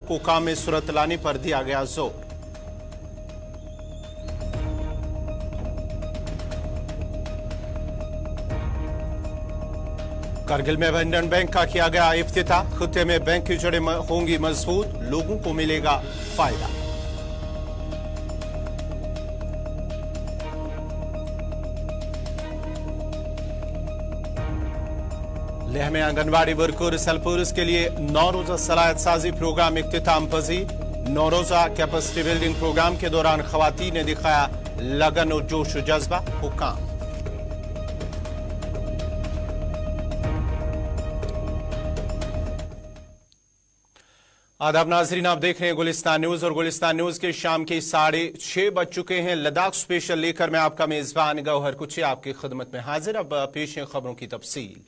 को काम में सूरत लाने पर दिया गया जोर। कारगिल में बंधन बैंक का किया गया इफ्तिताह। खित्ते में बैंक की जड़ें होंगी मजबूत, लोगों को मिलेगा फायदा। लेह में आंगनबाड़ी वर्कर सेल्फर्स के लिए 9 रोजा सलाहियत साजी प्रोग्राम इख्तिताम पजीर। 9 रोजा कैपेसिटी बिल्डिंग प्रोग्राम के दौरान खवातीन ने दिखाया लगन और जोश जज्बा। हुक्काम आदाब नाजरीन, आप देख रहे हैं गुलिस्तान न्यूज और गुलिस्तान न्यूज के शाम के 6:30 बज चुके हैं। लद्दाख स्पेशल लेकर मैं आपका मेजबान गौहर कुची आपकी खिदमत में हाजिर। अब पेश है खबरों की तफसील।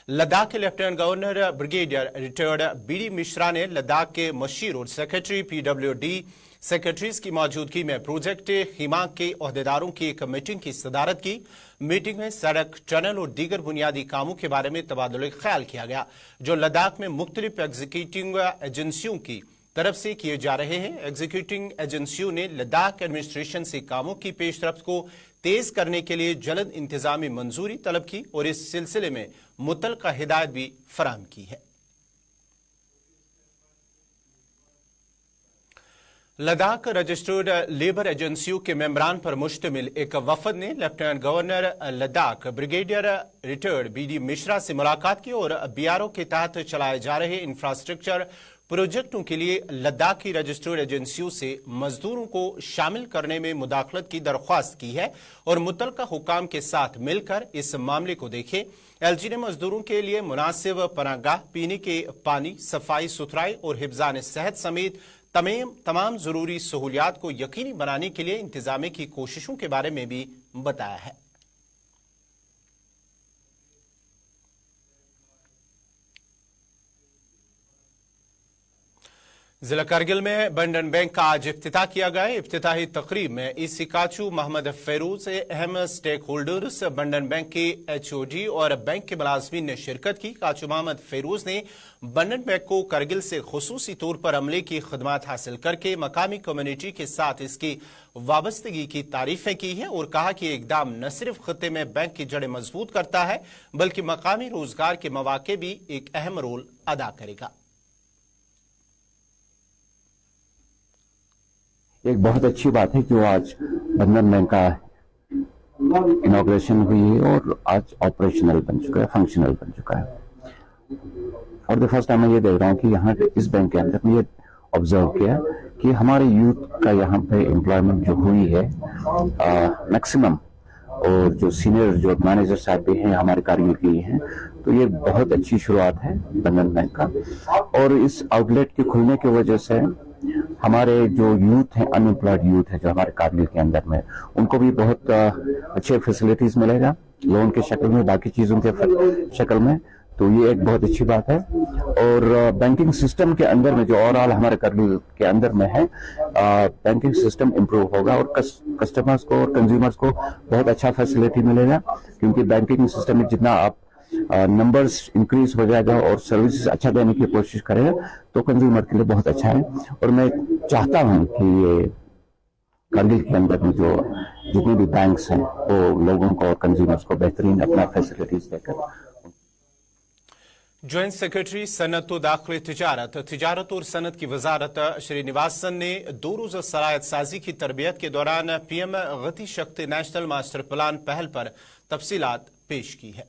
लद्दाख के lieutenant governor brigadier retired BD Mishra ने लद्दाख के मशीर और सेक्रेटरी PWD सेक्रेटरीज की मौजूदगी में प्रोजेक्ट हिमाक के ओहदेदारों की एक मीटिंग की सदारत की। मीटिंग में सड़क, टनल और दीगर बुनियादी कामों के बारे में तबादुल ख्याल किया गया, जो लद्दाख में मुख्तलिफ एग्जीक्यूटिव एजेंसियों की तरफ से किए जा रहे हैं। एग्जीक्यूटिव एजेंसियों ने लद्दाख एडमिनिस्ट्रेशन से कामों की पेशरफ्त को तेज करने के लिए जल्द इंतजामी मंजूरी तलब की और इस सिलसिले में मुतल्लिका हिदायत भी फराहम की है। लद्दाख रजिस्टर्ड लेबर एजेंसियों के मेंबरान पर मुश्तमिल एक वफद ने lieutenant governor Ladakh brigadier retired BD Mishra से मुलाकात की और BRO के तहत चलाए जा रहे इंफ्रास्ट्रक्चर प्रोजेक्टों के लिए लद्दाख की रजिस्टर्ड एजेंसियों से मजदूरों को शामिल करने में मुदाखलत की दरख्वास्त की है और मुतल्लिका हुकाम के साथ मिलकर इस मामले को देखे। LG ने मजदूरों के लिए मुनासिब पनाहगाह, पीने के पानी, सफाई सुथराई और हिफ्जान सेहत समेत तमाम जरूरी सहूलियात को यकीनी बनाने के लिए इंतजामे की कोशिशों के बारे में भी बताया है। जिला कारगिल में बंधन बैंक का आज इफ्तिताह किया गया। इफ्तिताही तकरीब में ईसी काचू, मोहम्मद फेरूज से अहम स्टेक होल्डर्स, बंधन बैंक के HOD और बैंक के मुलाजमीन ने शिरकत की। काचू मोहम्मद फेरूज ने बंधन बैंक को कारगिल से खुसूसी तौर पर अमले की खदमात हासिल करके मकामी कम्युनिटी के साथ इसकी वाबस्तगी की तारीफें की है और कहा कि इकदाम न सिर्फ खत्ते में बैंक की जड़ें मजबूत करता है बल्कि मकामी रोजगार के मौके भी एक अहम रोल अदा करेगा। एक बहुत अच्छी बात है जो आज बंधन बैंक का इनॉग्रेशन हुई है और आज ऑपरेशनल बन चुका है, फंक्शनल बन चुका है। फॉर द फर्स्ट टाइम मैं ये देख रहा हूँ कि यहाँ इस बैंक के अंदर ये ऑब्जर्व किया कि हमारे यूथ का यहाँ पे एम्प्लॉयमेंट जो हुई है मैक्सिमम, और जो सीनियर जो मैनेजर साहब भी हैं हमारे कारगिल के ही हैं, तो ये बहुत अच्छी शुरुआत है बंधन बैंक का। और इस आउटलेट के खुलने की वजह से हमारे जो यूथ हैं, अनएम्प्लॉयड यूथ है जो हमारे कारगिल के अंदर में, उनको भी बहुत अच्छे फैसिलिटीज मिलेगा, लोन के शक्ल में, बाकी चीजों के शक्ल में। तो ये एक बहुत अच्छी बात है। और बैंकिंग सिस्टम के अंदर में जो ओवरऑल हमारे कारगिल के अंदर में है, बैंकिंग सिस्टम इंप्रूव होगा और कस्टमर्स को और कंज्यूमर्स को बहुत अच्छा फैसिलिटी मिलेगा, क्योंकि बैंकिंग सिस्टम में जितना आप नंबर्स इंक्रीज हो जाएगा और सर्विसेज अच्छा देने की कोशिश करेगा तो कंज्यूमर के लिए बहुत अच्छा है। और मैं चाहता हूं कि ये कारगिल के अंदर में जो जितने भी बैंक्स हैं वो लोगों को और कंज्यूमर्स को बेहतरीन अपना फैसिलिटीज देकर। ज्वाइंट सेक्रेटरी सनत व दाखिल तिजारत और सनत की वजारत श्रीनिवासन ने 2 रोजा सलाहियत साजी की तरबियत के दौरान PM गति शक्ति नेशनल मास्टर प्लान पहल पर तफसीलात पेश की है।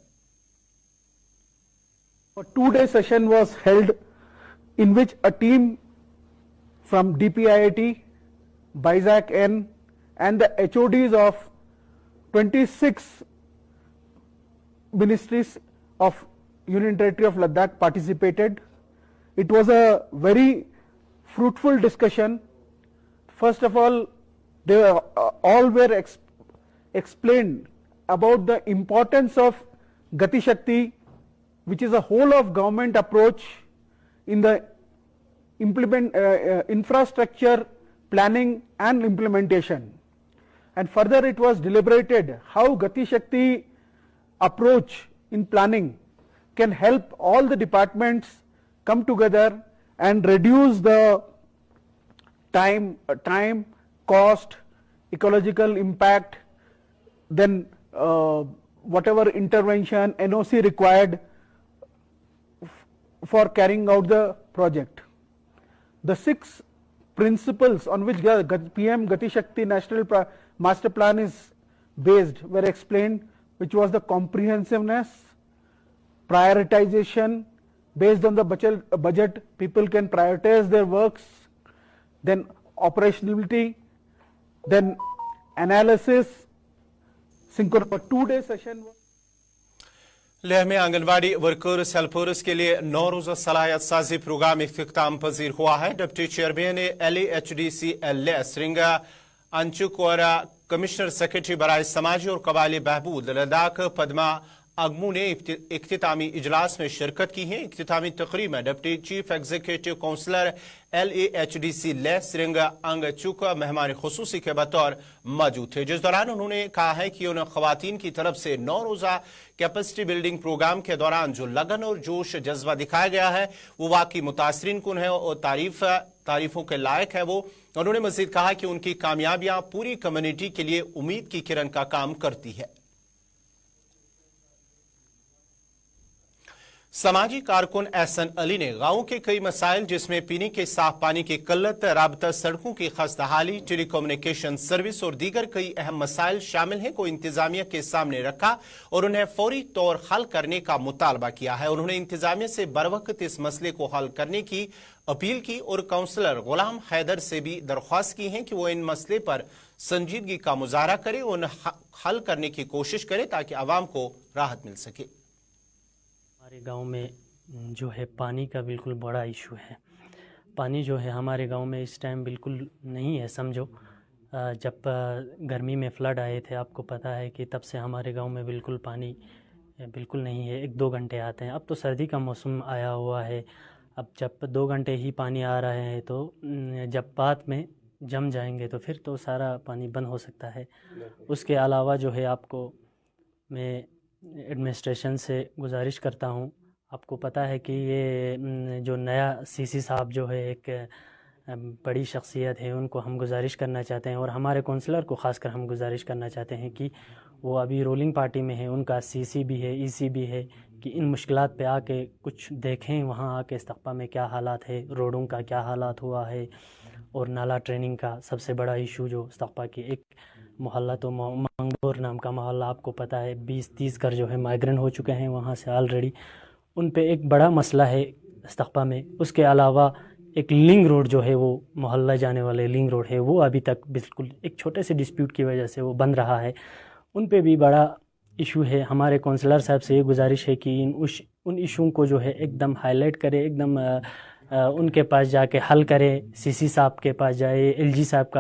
A 2-day session was held in which a team from DPIIT, BISAC N and the HODs of 26 ministries of Union Territory of Ladakh participated. It was a very fruitful discussion. First of all, they all were explained about the importance of Gati Shakti, which is a whole of government approach in the infrastructure planning and implementation. And further it was deliberated how Gati Shakti approach in planning can help all the departments come together and reduce the time, cost, ecological impact, then whatever intervention, NOC required for carrying out the project. The 6 principles on which PM Gati Shakti National Master Plan is based were explained, which was the comprehensiveness, prioritization, based on the budget people can prioritize their works, then operationality, then analysis, synchro 2-day session. Leh में anganwadi workers helpers के लिए 9 रोजा सलाहियत साजी programme इख्तिताम पजीर हुआ है। Deputy chairman LAHDC Leh श्रृंगा अंचुक और commissioner secretary बराए समाजी और कबायली बहबूद लद्दाख पद्मा अगमू ने इख्तितामी इजलास में शिरकत की है। इख्तितामी तकरीब में deputy chief executive councillor LAHDC Leh Tsering Angchuk मेहमान खुसूसी के बतौर मौजूद थे, जिस दौरान उन्होंने कहा है कि उन खवातीन की तरफ से 9 रोजा कैपेसिटी बिल्डिंग प्रोग्राम के दौरान जो लगन और जोश जज्बा दिखाया गया है वो वाकई मुतासरीन कुन है और तारीफों के लायक है। वो उन्होंने मजीद कहा कि उनकी कामयाबियां पूरी कम्युनिटी के लिए उम्मीद की किरण का काम करती है। समाजी कारकुन एहसन अली ने गांवों के कई मसाइल जिसमें पीने के साफ पानी की किल्लत, राबता सड़कों की खस्ताहाली, टेली कम्युनिकेशन सर्विस और दीगर कई अहम मसाइल शामिल हैं को इंतजामिया के सामने रखा और उन्हें फौरी तौर हल करने का मुतालबा किया है। उन्होंने इंतजामिया से बरवक्त इस मसले को हल करने की अपील की और काउंसलर गुलाम हैदर से भी दरख्वास्त की है कि वो इन मसले पर संजीदगी का मुजाहरा करे, उन हल करने की कोशिश करे ताकि आवाम को राहत मिल सके। हमारे गांव में जो है पानी का बिल्कुल बड़ा इशू है। पानी जो है हमारे गांव में इस टाइम बिल्कुल नहीं है। समझो जब गर्मी में फ्लड आए थे, आपको पता है कि तब से हमारे गांव में बिल्कुल पानी बिल्कुल नहीं है। 1-2 घंटे आते हैं। अब तो सर्दी का मौसम आया हुआ है, अब जब 2 घंटे ही पानी आ रहे हैं तो जब बाद में जम जाएंगे तो फिर तो सारा पानी बंद हो सकता है। उसके अलावा जो है आपको मैं एडमिनिस्ट्रेशन से गुजारिश करता हूँ, आपको पता है कि ये जो नया CC साहब जो है एक बड़ी शख्सियत है, उनको हम गुजारिश करना चाहते हैं और हमारे काउंसलर को ख़ासकर हम गुजारिश करना चाहते हैं कि वो अभी रूलिंग पार्टी में है, उनका CC भी है, EC भी है, कि इन मुश्किलात पे आके कुछ देखें, वहाँ आके इस्तक़बा में क्या हालात है, रोडों का क्या हालात हुआ है और नाला ट्रेनिंग का सबसे बड़ा इशू जो इस्तक़बा की एक मोहल्ला तो मंगोर नाम का मोहल्ला आपको पता है 20-30 घर जो है माइग्रेंट हो चुके हैं वहाँ से ऑलरेडी, उन पे एक बड़ा मसला है इस्तक़बा में। उसके अलावा एक लिंक रोड जो है वो मोहल्ला जाने वाले लिंक रोड है वो अभी तक बिल्कुल एक छोटे से डिस्प्यूट की वजह से वो बंद रहा है, उन पे भी बड़ा इशू है। हमारे काउंसलर साहब से ये गुजारिश है कि उन इशू को जो है एकदम हाईलाइट करे, एकदम उनके पास जाके हल करे, CC साहब के पास जाए, LG साहब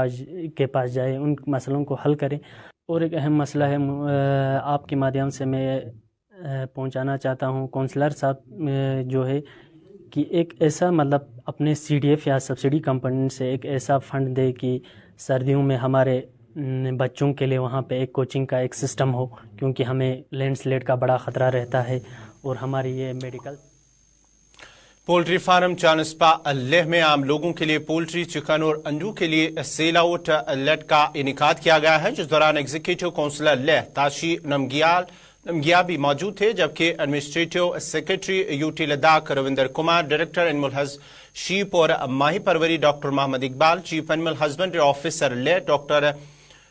के पास जाए, उन मसलों को हल करें। और एक अहम मसला है आपके माध्यम से मैं पहुंचाना चाहता हूं काउंसलर साहब जो है कि एक ऐसा मतलब अपने CDF या सब्सिडी कंपोनेंट से एक ऐसा फंड दे कि सर्दियों में हमारे बच्चों के लिए वहाँ पे एक कोचिंग का एक सिस्टम हो, क्योंकि हमें लैंडस्लाइड का बड़ा ख़तरा रहता है और हमारी ये मेडिकल। पोल्ट्री फार्म चानस्पा लेह में आम लोगों के लिए पोल्ट्री, चिकन और अंडों के लिए सेल आउट लेट का इनेकाद किया गया है, जिस दौरान एग्जीक्यूटिव काउंसलर लेह ताशी नमगिया भी मौजूद थे, जबकि administrative secretary UT Ladakh Ravinder Kumar, director animal sheep और माही परवरी doctor Mohammad Iqbal, chief animal husbandry officer Leh doctor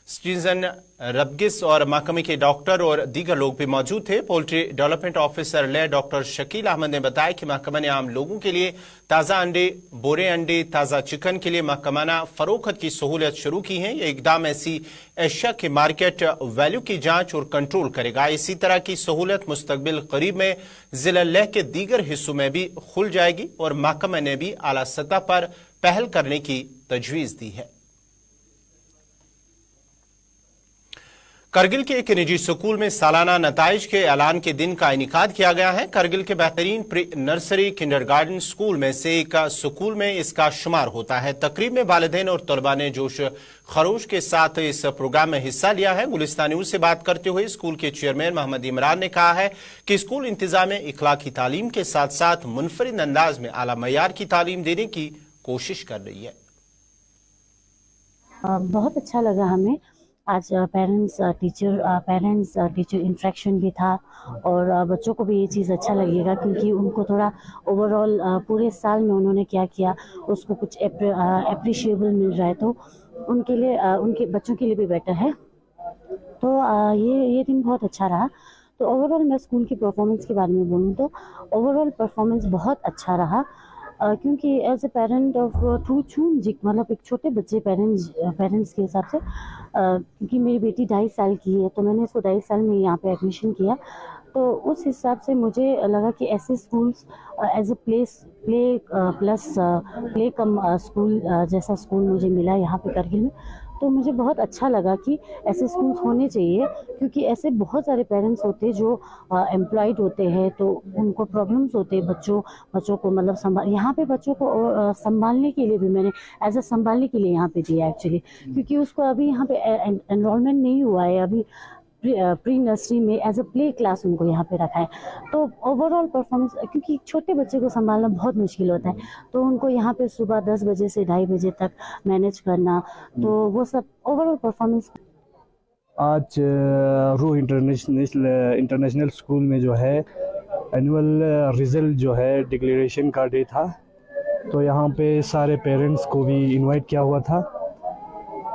Stanzin Rabgais और महकमे के डॉक्टर और दीगर लोग भी मौजूद थे। पोल्ट्री डेवलपमेंट ऑफिसर ले डॉक्टर शकील अहमद ने बताया कि महकमा ने आम लोगों के लिए ताज़ा अंडे, बोरे अंडे, ताज़ा चिकन के लिए महकमाना फरोख्त की सहूलियत शुरू की है। ये इकदाम ऐसी एशिया के मार्केट वैल्यू की जांच और कंट्रोल करेगा। इसी तरह की सहूलियत मुस्तकबिल करीब में जिला लेह के दीगर हिस्सों में भी खुल जाएगी और महकमे ने भी आला सतह पर पहल करने की तजवीज़ दी है। करगिल के एक निजी स्कूल में सालाना नताइज के ऐलान के दिन का इनेकाद किया गया है। करगिल के बेहतरीन प्री नर्सरी किंडरगार्टन स्कूल में से एक स्कूल में इसका शुमार होता है। तकरीब में वालिदैन और तलबा ने जोश खरोश के साथ इस प्रोग्राम में हिस्सा लिया है। गुलिस्तान न्यूज से बात करते हुए स्कूल के चेयरमैन मोहम्मद इमरान ने कहा है कि स्कूल इंतजाम इखलाकी तालीम के साथ साथ मुनफरिद अंदाज में आला मयार की तालीम देने की कोशिश कर रही है। बहुत अच्छा लगा हमें आज पेरेंट्स टीचर इंटरेक्शन भी था और बच्चों को भी ये चीज़ अच्छा लगेगा क्योंकि उनको थोड़ा ओवरऑल पूरे साल में उन्होंने क्या किया उसको कुछ अप्रिशिएबल मिल रहा है तो उनके लिए उनके बच्चों के लिए भी बेटर है। तो ये दिन बहुत अच्छा रहा। तो ओवरऑल मैं स्कूल की परफॉर्मेंस के बारे में बोलूँ तो ओवरऑल परफॉर्मेंस बहुत अच्छा रहा क्योंकि एज ए पेरेंट ऑफ मतलब एक छोटे बच्चे पेरेंट्स के हिसाब से क्योंकि मेरी बेटी 2.5 साल की है तो मैंने इसको 2.5 साल में यहाँ पे एडमिशन किया तो उस हिसाब से मुझे लगा कि ऐसे schools as a play cum school जैसा स्कूल मुझे मिला यहाँ पे करगिल में तो मुझे बहुत अच्छा लगा कि ऐसे स्कूल्स होने चाहिए क्योंकि ऐसे बहुत सारे पेरेंट्स होते हैं जो एम्प्लॉयड होते हैं तो उनको प्रॉब्लम्स होते हैं बच्चों को मतलब यहाँ पे बच्चों को संभालने के लिए भी मैंने संभालने के लिए यहाँ पे दिया एक्चुअली क्योंकि उसको अभी यहाँ पे एनरोलमेंट नहीं हुआ है अभी प्री नर्सरी में एज अ प्ले क्लास उनको यहाँ पे रखा है तो ओवरऑल परफॉर्मेंस क्योंकि छोटे बच्चे को संभालना बहुत मुश्किल होता है तो उनको यहाँ पे सुबह 10 बजे से 2:30 बजे तक मैनेज करना तो वो सब ओवरऑल परफॉर्मेंस। आज रूह इंटरनेशनल स्कूल में जो है एनुअल रिजल्ट जो है डिक्लेरेशन का डे था तो यहाँ पे सारे पेरेंट्स को भी इनवाइट किया हुआ था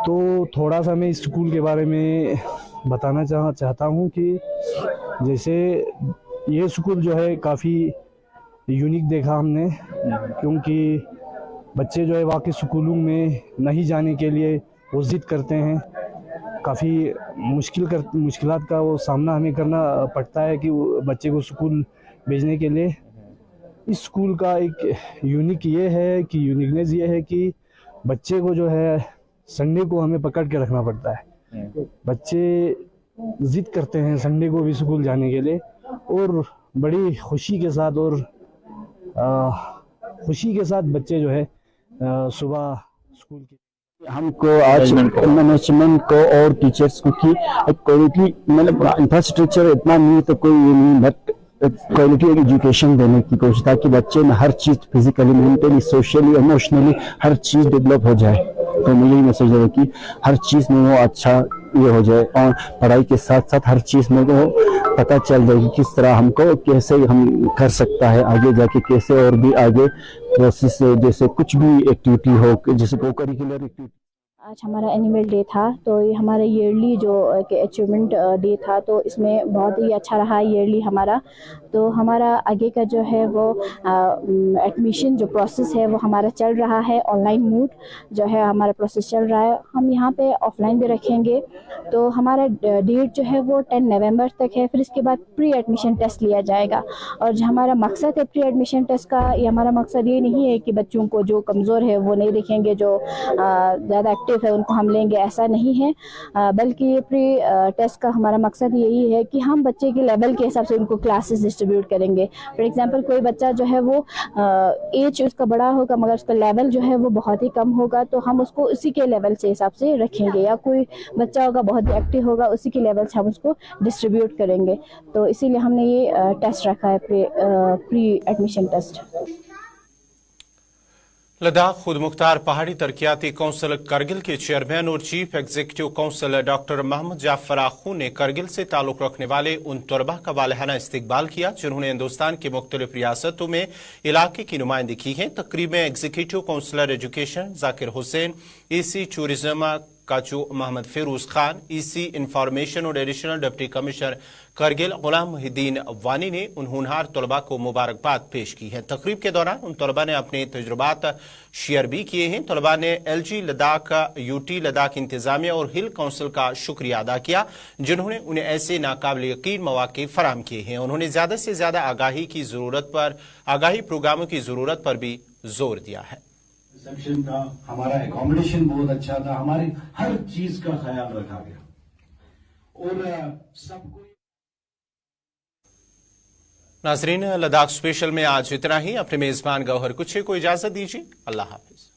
तो थोड़ा सा मैं इस स्कूल के बारे में बताना चाहता हूँ कि जैसे ये स्कूल जो है काफ़ी यूनिक देखा हमने क्योंकि बच्चे जो है वाकई स्कूलों में नहीं जाने के लिए वो ज़िद करते हैं काफ़ी मुश्किलात का वो सामना हमें करना पड़ता है कि बच्चे को स्कूल भेजने के लिए। इस स्कूल का एक यूनिकनेस ये है कि बच्चे को जो है संडे को हमें पकड़ के रखना पड़ता है। बच्चे जिद करते हैं संडे को भी स्कूल जाने के लिए और बड़ी खुशी के साथ बच्चे जो है सुबह स्कूल की हमको आज मैनेजमेंट को और टीचर्स को की क्वालिटी मतलब इंफ्रास्ट्रक्चर इतना नहीं तो कोई ये नहीं बट क्वालिटी एजुकेशन देने की कोशिश ताकि बच्चे में हर चीज फिजिकली मेंटली सोशली इमोशनली हर चीज डेवलप हो जाए। तो मुझे यही मैसेज है कि हर चीज में वो अच्छा ये हो जाए और पढ़ाई के साथ साथ हर चीज में वो पता चल जाए कि किस तरह हमको कैसे हम कर सकता है आगे जाके कैसे और भी आगे प्रोसेस जैसे कुछ भी एक्टिविटी हो जैसे को करिकुलर एक्टिविटी। आज हमारा एनुअल डे था तो ये हमारा ईयरली जो अचीवमेंट डे था तो इसमें बहुत ही अच्छा रहा ईयरली हमारा। तो हमारा आगे का जो है वो एडमिशन जो प्रोसेस है वो हमारा चल रहा है ऑनलाइन मोड जो है हमारा प्रोसेस चल रहा है। हम यहाँ पे ऑफलाइन भी रखेंगे तो हमारा डेट जो है वो 10 नवंबर तक है। फिर इसके बाद प्री एडमिशन टेस्ट लिया जाएगा और जो हमारा मकसद है प्री एडमिशन टेस्ट का ये हमारा मकसद ये नहीं है कि बच्चों को जो कमज़ोर है वो नहीं देखेंगे जो ज़्यादा एक्टिव है उनको हम लेंगे ऐसा नहीं है बल्कि ये प्री टेस्ट का हमारा मकसद यही है कि हम बच्चे के लेवल के हिसाब से उनको क्लासेस डिस्ट्रीब्यूट करेंगे। फॉर एग्जांपल कोई बच्चा जो है वो एज उसका बड़ा होगा मगर उसका लेवल जो है वो बहुत ही कम होगा तो हम उसको उसी के लेवल से हिसाब से रखेंगे या कोई बच्चा होगा बहुत ही एक्टिव होगा उसी के लेवल से हम उसको डिस्ट्रीब्यूट करेंगे। तो इसीलिए हमने ये टेस्ट रखा है प्री एडमिशन टेस्ट। लद्दाख खुद मुख्तार पहाड़ी तरक्याती कौंसिल करगिल के चेयरमैन और chief executive council doctor Mohammad Jaffar Akhoo ने करगिल से ताल्लुक रखने वाले उन तलबा का वालहाना इस्तकबाल किया जिन्होंने हिंदुस्तान की मुख्तलिफ रियासतों में इलाके की नुमाइंदगी की है। तकरीब में executive councillor education Zakir Hussain, EC tourism Kacho Mohammad Feroz Khan, EC information और additional deputy commissioner Kargil Ghulam Mohiuddin Wani ने उन होनहार तलबा को मुबारकबाद पेश की है। तकरीब के दौरान उन तलबा ने अपने तजुर्बात शेयर भी किए हैं। तलबा ने LG लद्दाख, UT लद्दाख इंतजामिया और हिल काउंसिल का शुक्रिया अदा किया जिन्होंने उन्हें ऐसे नाकाबिल यकीन मौके फराहम किए हैं। उन्होंने ज्यादा से ज्यादा आगाही प्रोग्रामों की जरूरत पर भी जोर दिया है। रिसेप्शन का हमारा एकोमोडेशन बहुत अच्छा था, हमारी हर चीज का ख्याल रखा गया और सबको। नाजरीन, लद्दाख स्पेशल में आज इतना ही। अपने मेजबान गौहर कुछे को इजाजत दीजिए। अल्लाह हाफिज।